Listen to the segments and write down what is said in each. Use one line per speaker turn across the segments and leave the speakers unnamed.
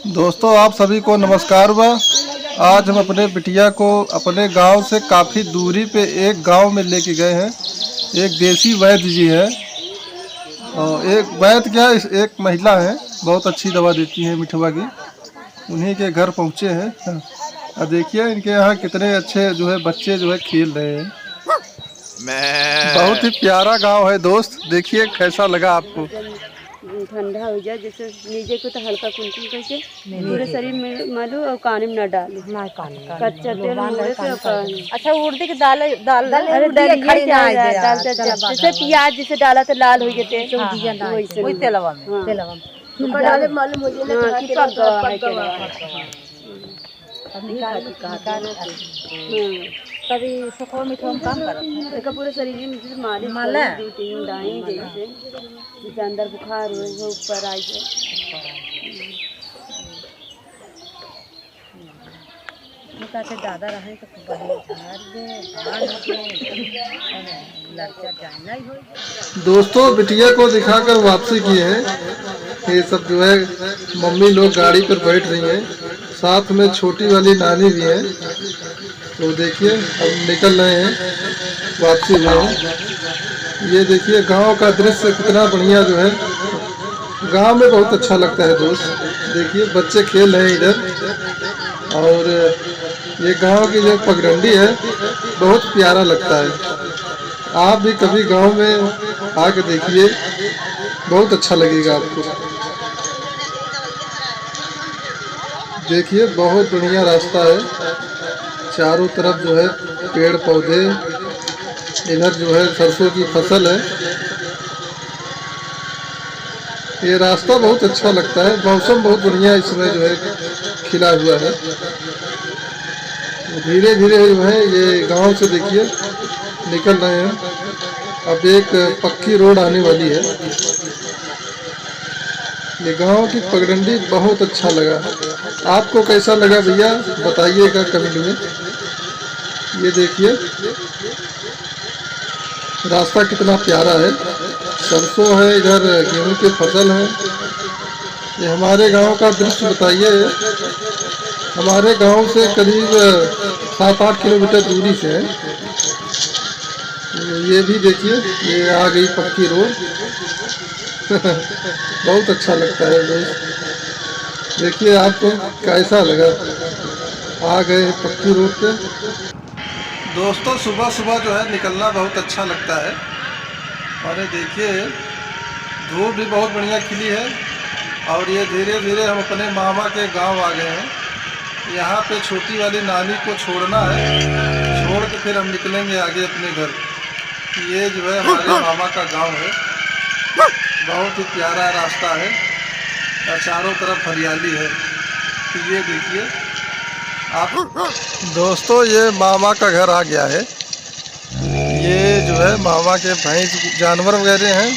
दोस्तों आप सभी को नमस्कार बा। आज हम अपने बिटिया को अपने गांव से काफ़ी दूरी पे एक गांव में लेके गए हैं। एक देसी वैद्य जी है और एक वैद्य क्या एक महिला है, बहुत अच्छी दवा देती है मिठवा की। उन्हीं के घर पहुंचे हैं और देखिए इनके यहाँ कितने अच्छे जो है बच्चे जो है खेल रहे हैं। बहुत ही प्यारा गांव है दोस्त, देखिए कैसा लगा आपको।
ठंडा हो जाए जैसे नीचे को तो हल्का कुंकुम करके पूरे शरीर में मालू और काने में ना डाले कच्चा तेल मुड़े के
अच्छा उड़दी के दाल दाल
अरे दाल जैसे प्याज जैसे डाला तो लाल हो जाते
वही तेलवा में
डाले मालूम हो
कभी सुखो मिठो में काम कर
पूरे शरीर में मालिश
माला
दो तीन दाएं जैसे अंदर बुखार हो वो ऊपर आ जाए।
ज्यादा रहे तो लड़का जाना ही हो।
दोस्तों बिटिया को दिखाकर वापसी की है। ये सब जो है मम्मी लोग गाड़ी पर बैठ रही हैं, साथ में छोटी वाली नानी भी है। तो देखिए अब निकल रहे हैं वापसी में। ये देखिए गांव का दृश्य कितना बढ़िया जो है, गांव में बहुत अच्छा लगता है दोस्त। देखिए बच्चे खेल रहे हैं इधर और ये गांव की जो पगडंडी है बहुत प्यारा लगता है। आप भी कभी गांव में आके देखिए, बहुत अच्छा लगेगा आपको। देखिए बहुत बढ़िया रास्ता है, चारों तरफ जो है पेड़ पौधे, इधर जो है सरसों की फसल है। ये रास्ता बहुत अच्छा लगता है, मौसम बहुत बढ़िया इसमें जो है खिला हुआ है। धीरे धीरे जो है ये गांव से देखिए निकल रहे हैं। अब एक पक्की रोड आने वाली है। ये गांव की पगडंडी बहुत अच्छा लगा। आपको कैसा लगा भैया बताइएगा कमेंट में। ये देखिए रास्ता कितना प्यारा है, सरसों है, इधर गेहूं की फसल है। ये हमारे गांव का दृश्य बताइए। हमारे गांव से करीब 7-8 किलोमीटर दूरी से है। ये भी देखिए ये आ गई पक्की रोड। बहुत अच्छा लगता है दोस्त। देखिए आपको कैसा लगा, आ गए पक्की रोड पे। दोस्तों सुबह सुबह जो है निकलना बहुत अच्छा लगता है। और ये देखिए धूप भी बहुत बढ़िया खिली है और ये धीरे धीरे हम अपने मामा के गांव आ गए हैं। यहाँ पे छोटी वाली नानी को छोड़ना है, छोड़ के फिर हम निकलेंगे आगे अपने घर। ये जो है हमारे मामा का गांव है। बहुत ही प्यारा रास्ता है और चारों तरफ हरियाली है। तो ये देखिए आप दोस्तों, ये मामा का घर आ गया है। ये जो है मामा के भैंस जानवर वगैरह हैं,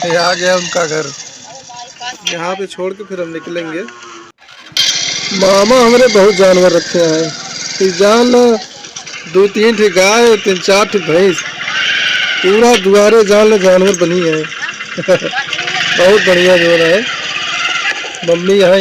ये आ गया उनका घर। यहाँ पे छोड़ के फिर हम निकलेंगे। मामा हमारे बहुत जानवर रखे हैं, जान 2-3 ठे गाय, 3-4 ठे भैंस, पूरा दुआरे जान जानवर बनी है। बहुत बढ़िया जो है। मम्मी यहाँ